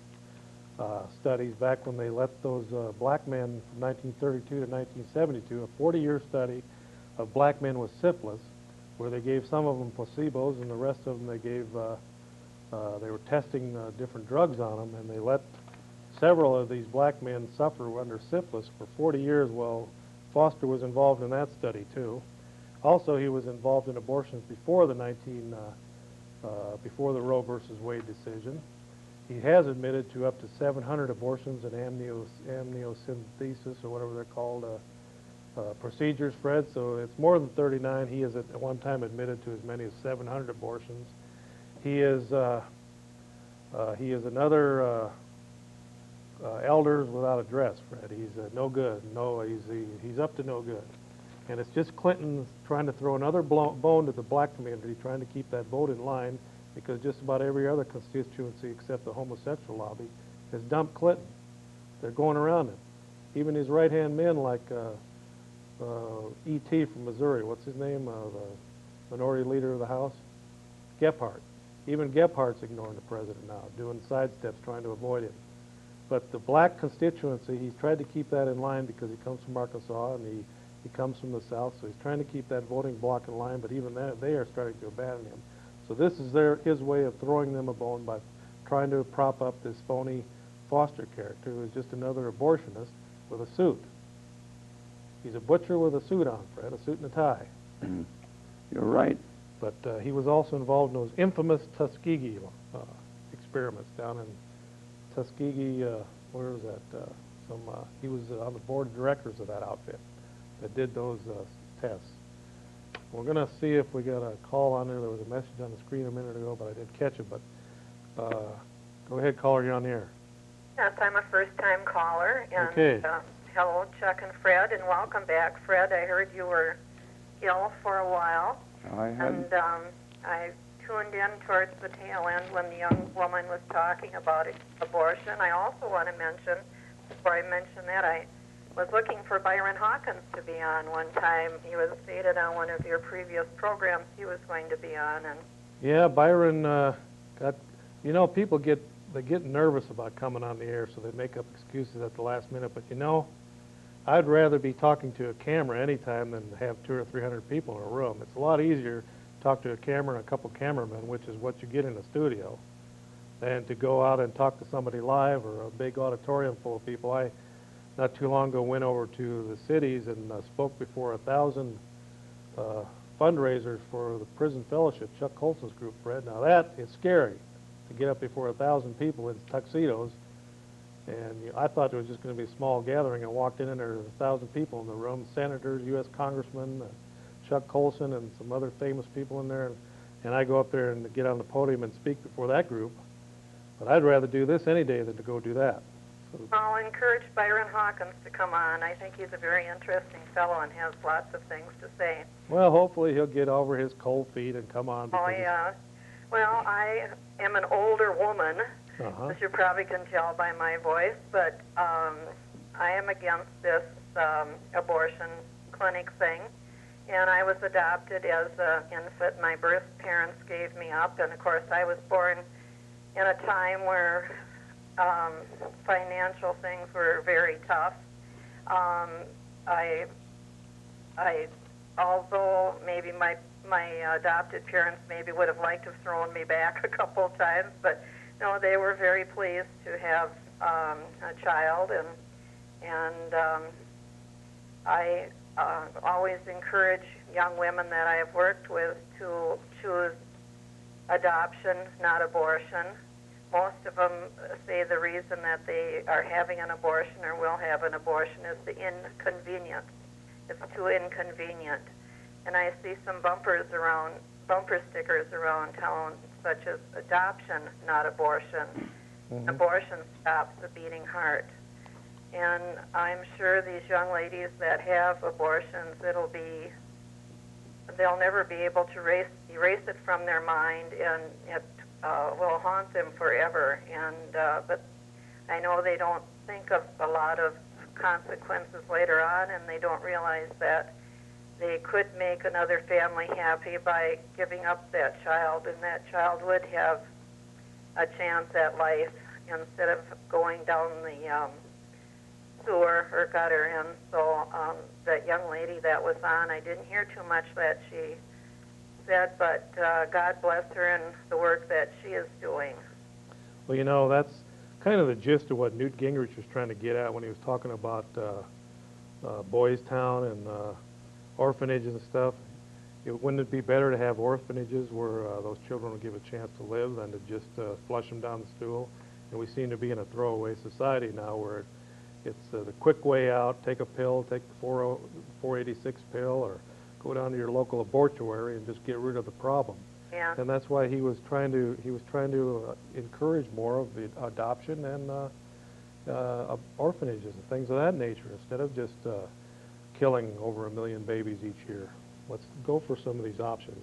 studies back when they let those black men from 1932 to 1972, a 40-year study of black men with syphilis, where they gave some of them placebos and the rest of them they gave, they were testing different drugs on them, and they let several of these black men suffer under syphilis for 40 years. Well, Foster was involved in that study too. Also, he was involved in abortions before the before the Roe versus Wade decision. He has admitted to up to 700 abortions and amniocentesis, or whatever they're called, procedures, Fred. So it's more than 39. He has at one time admitted to as many as 700 abortions. He is another elders without address, Fred. He's no good. No, he's up to no good. And it's just Clinton trying to throw another bone to the black community, trying to keep that vote in line, because just about every other constituency except the homosexual lobby has dumped Clinton. They're going around him. Even his right-hand men like E.T. from Missouri, what's his name, the minority leader of the House? Gephardt. Even Gephardt's ignoring the president now, doing sidesteps, trying to avoid him. But the black constituency, he's tried to keep that in line because he comes from Arkansas and he comes from the South, so he's trying to keep that voting bloc in line, but even that, they are starting to abandon him. So this is his way of throwing them a bone by trying to prop up this phony Foster character who is just another abortionist with a suit. He's a butcher with a suit on, Fred, a suit and a tie. You're right. But he was also involved in those infamous Tuskegee experiments down in Tuskegee, where was that? He was on the board of directors of that outfit that did those tests. We're going to see if we got a call on there. There was a message on the screen a minute ago, but I didn't catch it. But go ahead, caller, you're on the air. Yes, I'm a first-time caller. And, okay. Hello, Chuck and Fred, and welcome back. Fred, I heard you were ill for a while. And I tuned in towards the tail end when the young woman was talking about abortion. I also want to mention, before I mention that, I was looking for Byron Hawkins to be on one time. He was stated on one of your previous programs he was going to be on. And yeah, Byron got, you know, people get nervous about coming on the air, so they make up excuses at the last minute. But you know, I'd rather be talking to a camera anytime than have 200 or 300 people in a room. It's a lot easier to talk to a camera and a couple cameramen, which is what you get in a studio, than to go out and talk to somebody live or a big auditorium full of people. I, not too long ago, went over to the cities and spoke before 1,000 fundraisers for the Prison Fellowship, Chuck Colson's group, Fred. Now that is scary, to get up before 1,000 people in tuxedos. And you know, I thought it was just going to be a small gathering. I walked in and there were 1,000 people in the room, senators, U.S. congressmen, Chuck Colson, and some other famous people in there. And I go up there and get on the podium and speak before that group. But I'd rather do this any day than to go do that. So I'll encourage Byron Hawkins to come on. I think he's a very interesting fellow and has lots of things to say. well, hopefully he'll get over his cold feet and come on. Oh, yeah. Well, I am an older woman, as you probably can tell by my voice, but I am against this abortion clinic thing. And I was adopted as an infant. My birth parents gave me up, and of course I was born in a time where financial things were very tough. Although maybe my adopted parents maybe would have liked to have thrown me back a couple of times, but no, they were very pleased to have a child, and I always encourage young women that I have worked with to choose adoption, not abortion. Most of them say the reason that they are having an abortion or will have an abortion is the inconvenience. It's too inconvenient. And I see some bumper stickers around town, such as adoption, not abortion. Abortion stops the beating heart. And I'm sure these young ladies that have abortions, they'll never be able to erase it from their mind, and it will haunt them forever. And but I know they don't think of a lot of consequences later on, and they don't realize that they could make another family happy by giving up that child, and that child would have a chance at life instead of going down the sewer or gutter. And so that young lady that was on, I didn't hear too much that she said, but God bless her and the work that she is doing. Well, you know, that's kind of the gist of what Newt Gingrich was trying to get at when he was talking about Boys Town and orphanages and stuff. Wouldn't it be better to have orphanages where those children would give a chance to live than to just flush them down the stool? And we seem to be in a throwaway society now where it's the quick way out, take a pill, take the 486 pill, or go down to your local abortuary and just get rid of the problem. Yeah. And that's why he was trying to encourage more of the adoption and orphanages and things of that nature instead of just killing over 1 million babies each year. Let's go for some of these options,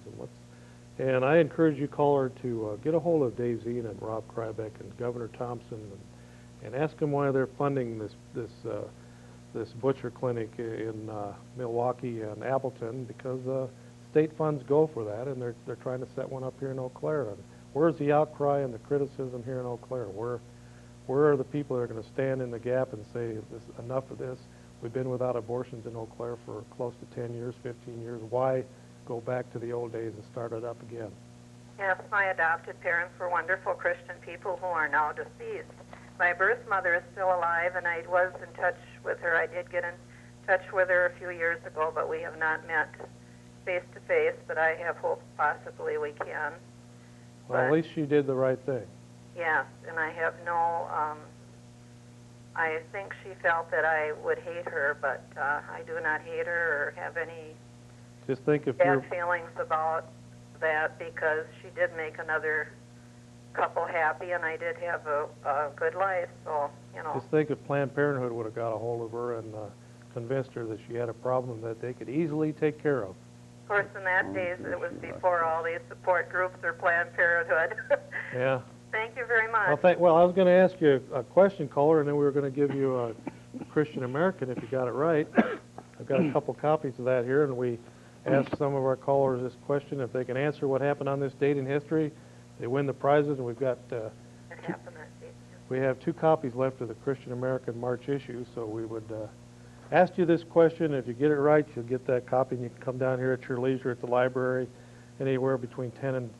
and I encourage you, caller, to get a hold of Dave Zien and Rob Krybeck and Governor Thompson and ask them why they're funding this butcher clinic in Milwaukee and Appleton, because state funds go for that, and they're trying to set one up here in Eau Claire. And where's the outcry and the criticism here in Eau Claire? Where are the people that are going to stand in the gap and say, enough of this? We've been without abortions in Eau Claire for close to 10 years, 15 years. Why go back to the old days and start it up again? Yes, my adopted parents were wonderful Christian people who are now deceased. My birth mother is still alive, and I was in touch with her. I did get in touch with her a few years ago, but we have not met face-to-face, but I have hope possibly we can. Well, at least you did the right thing. Yes, and I have no, I think she felt that I would hate her, but I do not hate her or have any Just think if bad feelings about that, because she did make another couple happy, and I did have a good life, so, you know. Just think if Planned Parenthood would have got a hold of her and convinced her that she had a problem that they could easily take care of. Of course, in that days, it was before all these support groups or Planned Parenthood. Yeah. Thank you very much. Well, I was going to ask you a question, caller, and then we were going to give you a Christian American if you got it right. I've got a couple copies of that here, and we asked some of our callers this question. If they can answer what happened on this date in history, they win the prizes, and we've got we have 2 copies left of the Christian American March issue, so we would ask you this question. If you get it right, you'll get that copy, and you can come down here at your leisure at the library anywhere between 10 and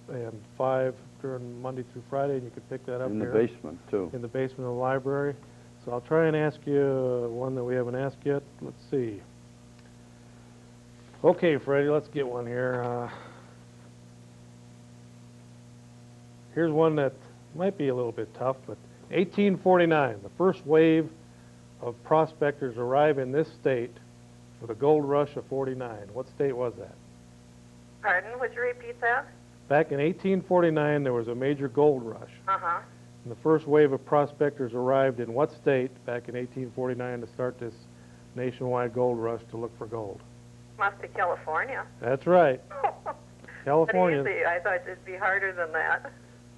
5 during Monday through Friday, and you can pick that up in the here. basement, too. In the basement of the library. So I'll try and ask you one that we haven't asked yet. Let's see. Okay, Freddie, let's get one here. Here's one that might be a little bit tough, but 1849, the first wave of prospectors arrive in this state with a gold rush of 49. What state was that? Pardon, would you repeat that? Back in 1849, there was a major gold rush. Uh-huh. And the first wave of prospectors arrived in what state back in 1849 to start this nationwide gold rush to look for gold? Must be California. That's right. California. Easy. I thought it'd be harder than that.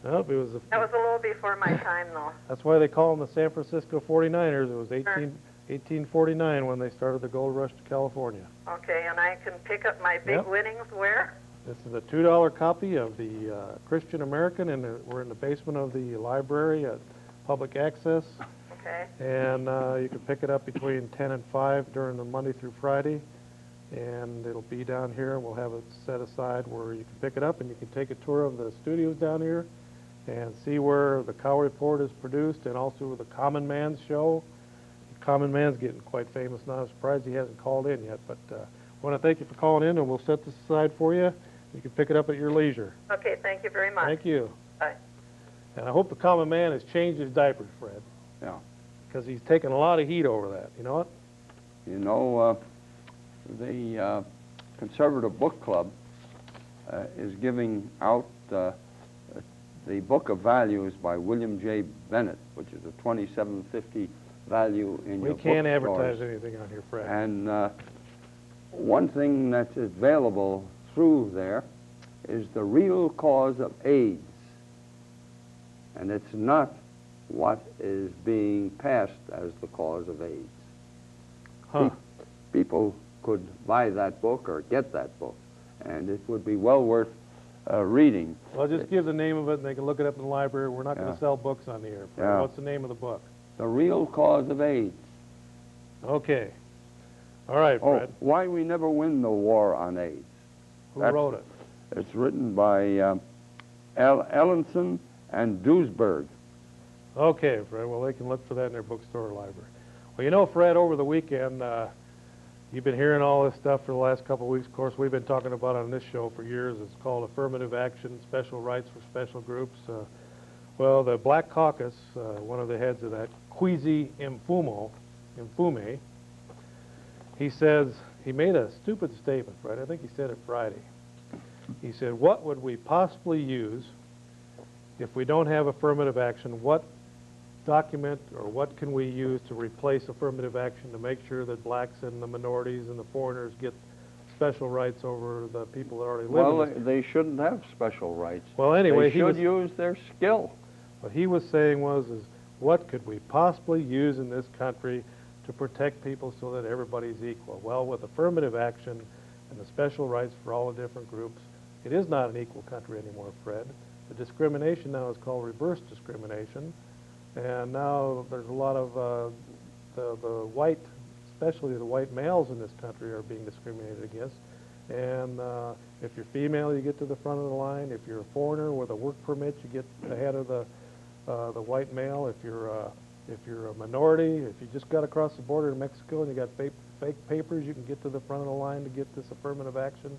Nope, it was That was a little before my time, though. That's why they call them the San Francisco 49ers. It was 1849 when they started the gold rush to California. Okay, and I can pick up my big winnings where? This is a $2 copy of the Christian American, and we're in the basement of the library at public access. Okay. And you can pick it up between 10 and 5 during the Monday through Friday. And it'll be down here. We'll have it set aside where you can pick it up, and you can take a tour of the studios down here and see where the Cow Report is produced, and also the Common Man's show. The Common Man's getting quite famous now. I'm surprised he hasn't called in yet, but I want to thank you for calling in, and we'll set this aside for you. You can pick it up at your leisure. Okay, thank you very much. Thank you. Bye. And I hope the Common Man has changed his diapers, Fred. Yeah. Because he's taken a lot of heat over that. You know what? You know, the Conservative Book Club is giving out the Book of Values by William J. Bennett, which is a $27.50 value in your We can't bookstores. advertise anything on here, Fred. And one thing that's available through there is the real cause of AIDS. And it's not what is being passed as the cause of AIDS. Huh. People could buy that book or get that book. And it would be well worth reading. Well, just give the name of it, and they can look it up in the library. We're not going Yeah. to sell books on the air. Fred. Yeah. What's the name of the book? The Real Cause of AIDS. Okay. All right, Oh, Fred. Why We Never Win the War on AIDS. Who that's- wrote it? It's written by Ellenson and Duesberg. Okay, Fred. Well, they can look for that in their bookstore or library. Well, you know, Fred, over the weekend, you've been hearing all this stuff for the last couple of weeks. Of course, we've been talking about it on this show for years. It's called Affirmative Action, Special Rights for Special Groups. Well, the Black Caucus, one of the heads of that, Kwesi Mfume, he says, he made a stupid statement, Fred. I think he said it Friday. He said, what would we possibly use if we don't have affirmative action? What document or what can we use to replace affirmative action to make sure that blacks and the minorities and the foreigners get special rights over the people that already live Well, in this? they shouldn't have special rights. Well, anyway, they he should was, use their skill. what he was saying was, is what could we possibly use in this country to protect people so that everybody's equal? Well, with affirmative action and the special rights for all the different groups, it is not an equal country anymore, Fred. The discrimination now is called reverse discrimination, and now there's a lot of the white, especially the white males in this country, are being discriminated against. And if you're female, you get to the front of the line. If you're a foreigner with a work permit, you get ahead of the white male. If you're a minority, if you just got across the border to Mexico and you got fake papers, you can get to the front of the line to get this affirmative action.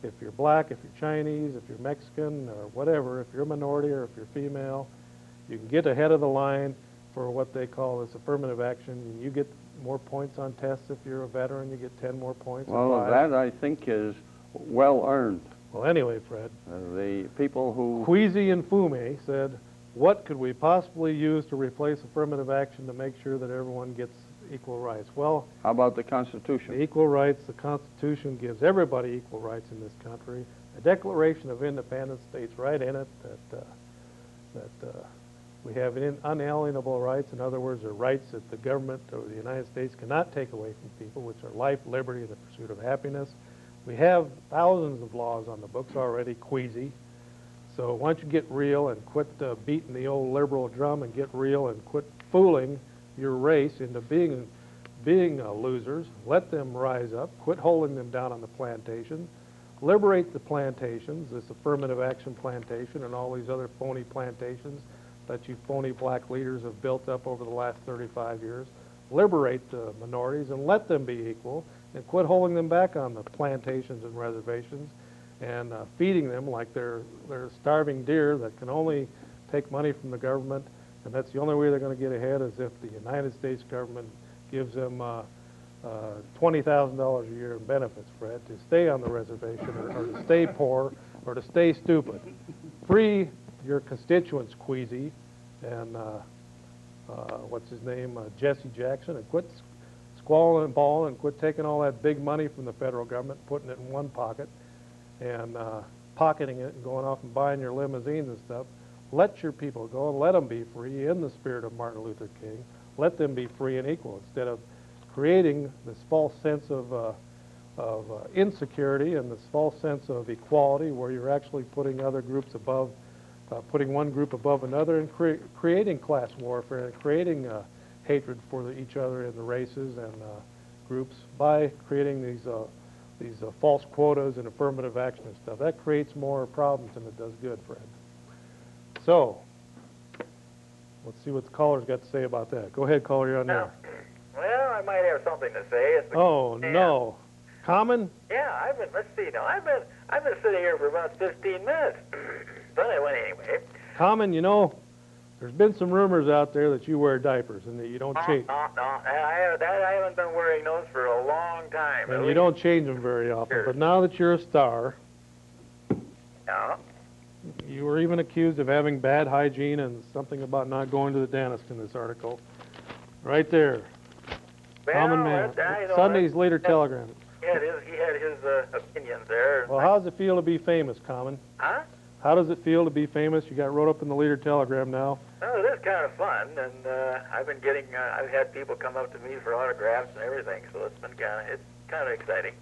If you're black, if you're Chinese, if you're Mexican, or whatever, if you're a minority or if you're female, you can get ahead of the line for what they call this affirmative action. You get more points on tests. If you're a veteran, you get 10 more points. Well, that I think is well earned. Well, anyway, Fred, The people who... Kwesi Mfume said, what could we possibly use to replace affirmative action to make sure that everyone gets equal rights? Well, How about the the Constitution? equal rights, the Constitution gives everybody equal rights in this country. The Declaration of Independence states right in it that we have unalienable rights. In other words, they're rights that the government of the United States cannot take away from people, which are life, liberty, and the pursuit of happiness. We have thousands of laws on the books already, Kwesi. So why don't you get real and quit beating the old liberal drum and get real and quit fooling your race into being losers. Let them rise up. Quit holding them down on the plantation. Liberate the plantations, this affirmative action plantation and all these other phony plantations that you phony black leaders have built up over the last 35 years. Liberate the minorities and let them be equal, and quit holding them back on the plantations and reservations and feeding them like they're starving deer that can only take money from the government, and that's the only way they're going to get ahead is if the United States government gives them $20,000 a year in benefits, Fred, to stay on the reservation or to stay poor or to stay stupid. Free your constituents, Kwesi, and what's his name, Jesse Jackson, and quit squalling and balling and quit taking all that big money from the federal government, putting it in one pocket, and pocketing it and going off and buying your limousines and stuff. Let your people go and let them be free in the spirit of Martin Luther King. Let them be free and equal instead of creating this false sense of insecurity and this false sense of equality where you're actually putting other groups above, putting one group above another and creating class warfare and creating hatred for each other in the races and groups by creating these false quotas and affirmative action and stuff. That creates more problems than it does good, Fred. So, let's see what the caller's got to say about that. Go ahead, caller, you're on there. Well, I might have something to say. Oh, no. Common? Yeah, let's see now. I've been sitting here for about 15 minutes. But anyway. Common, you know, there's been some rumors out there that you wear diapers and that you don't change. No. I haven't been wearing those for a long time. And you don't change them very often. But now that you're a star, Yeah. you were even accused of having bad hygiene and something about not going to the dentist in this article. Right there. Well, Common man. Sunday's Leader Telegram. He had his opinions there. Well, how does it feel to be famous, Common? Huh? How does it feel to be famous? You got wrote up in the Leader Telegram now. Well, it is kind of fun, and I've been getting. I've had people come up to me for autographs and everything, so it's kind of exciting.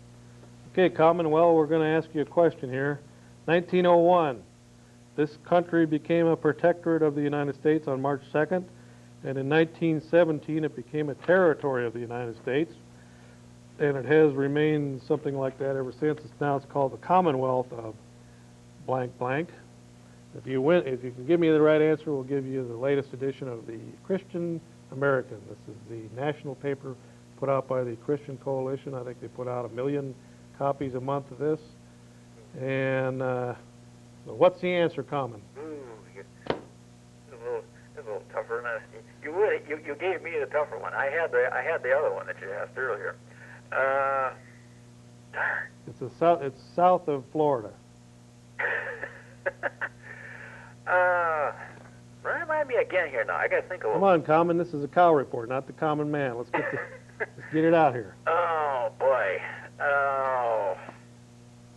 Okay, Commonwealth, we're going to ask you a question here. 1901, this country became a protectorate of the United States on March 2nd, and in 1917 it became a territory of the United States, and it has remained something like that ever since. It's called the Commonwealth of blank blank. If you can give me the right answer, we'll give you the latest edition of the Christian American. This is the national paper put out by the Christian Coalition. I think they put out 1 million copies a month of this. And so what's the answer, Common? Ooh, it's a little tougher. You gave me the tougher one. I had the other one that you asked earlier. Darn. It's south of Florida. Remind me again here now. I got to think a little. Come on, Common. This is a cow report, not the common man. Let's get it out here. Oh boy. Oh.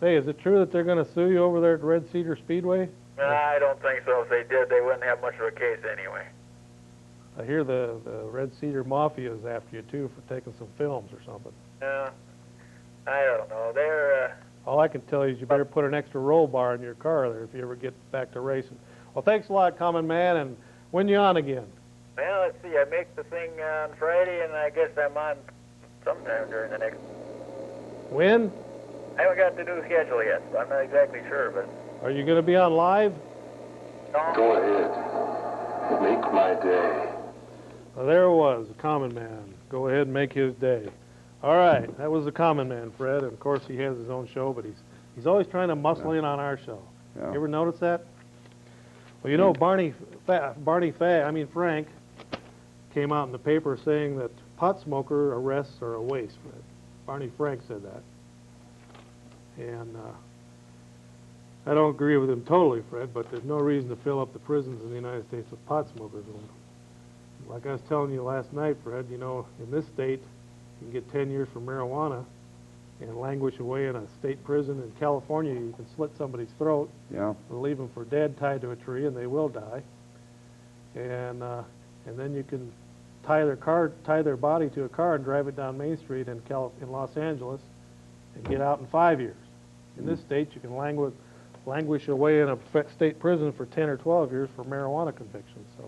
Say, is it true that they're going to sue you over there at Red Cedar Speedway? I don't think so. If they did, they wouldn't have much of a case anyway. I hear the Red Cedar Mafia is after you too for taking some films or something. Yeah. I don't know. They're. All I can tell you is you better put an extra roll bar in your car there if you ever get back to racing. Well, thanks a lot, Common Man, and when you on again? Well, let's see. I make the thing on Friday, and I guess I'm on sometime during the next. When? I haven't got the new schedule yet, so I'm not exactly sure, but. Are you going to be on live? No. Go ahead. Make my day. Well, there it was, the Common Man. Go ahead and make his day. All right, that was the Common Man, Fred. And of course, he has his own show, but he's always trying to muscle in on our show. Yeah. You ever notice that? Well, you know, Frank came out in the paper saying that pot smoker arrests are a waste, Fred. Barney Frank said that. And I don't agree with him totally, Fred, but there's no reason to fill up the prisons in the United States with pot smokers. And like I was telling you last night, Fred, you know, in this state, you can get 10 years for marijuana and languish away in a state prison. In California, you can slit somebody's throat and leave them for dead tied to a tree, and they will die. And then you can tie their body to a car and drive it down Main Street in Los Angeles and get out in 5 years. In this state, you can languish away in a state prison for 10 or 12 years for marijuana convictions. So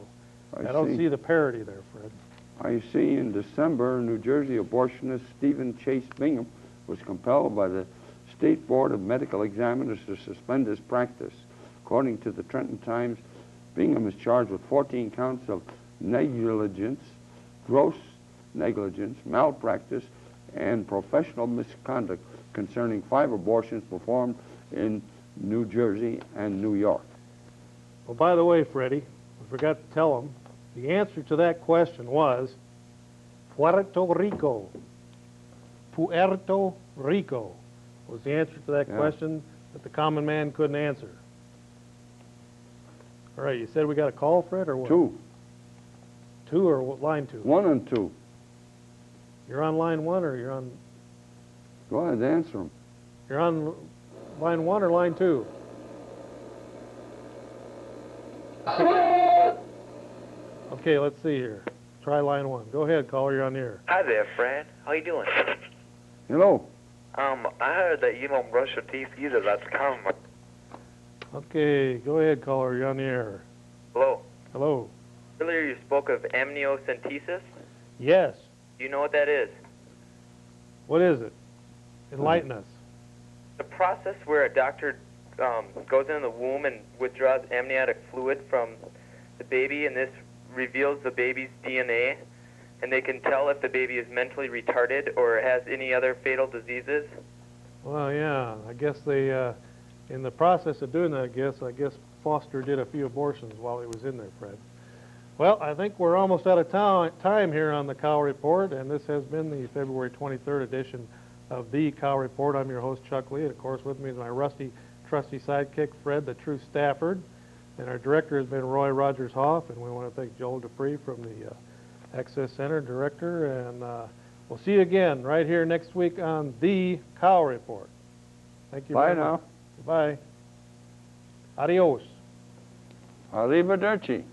I don't see the parity there, Fred. I see in December, New Jersey abortionist Stephen Chase Bingham was compelled by the State Board of Medical Examiners to suspend his practice. According to the Trenton Times, Bingham is charged with 14 counts of negligence, gross negligence, malpractice, and professional misconduct concerning 5 abortions performed in New Jersey and New York. Well, by the way, Freddie, I forgot to tell him, the answer to that question was Puerto Rico. Puerto Rico was the answer to that question that the common man couldn't answer. All right, you said we got a call, Fred, or what? 2. 2 or what, line 2? 1 and 2. You're on line 1 or you're on... Go ahead, answer him. You're on line 1 or line 2? Okay, let's see here. Try line 1. Go ahead, caller, you're on the air. Hi there, Fred. How you doing? Hello. I heard that you don't brush your teeth either. That's common. Okay, go ahead, caller, you're on the air. Hello. Hello. Earlier you spoke of amniocentesis. Yes. Do you know what that is? What is it? Enlighten us. The process where a doctor goes into the womb and withdraws amniotic fluid from the baby, and this reveals the baby's DNA, and they can tell if the baby is mentally retarded or has any other fatal diseases. Well, yeah, I guess they, in the process of doing that, I guess Foster did a few abortions while he was in there, Fred. Well, I think we're almost out of time here on the Cow Report, and this has been the February 23rd edition of the Cow Report. I'm your host, Chuck Lee, and of course with me is my rusty, trusty sidekick, Fred the True Stafford. And our director has been Roy Rogers Hoff, and we want to thank Joel Dupree from the Access Center director. And we'll see you again right here next week on the Cow Report. Thank you. Bye now. Goodbye. Adios. Arrivederci.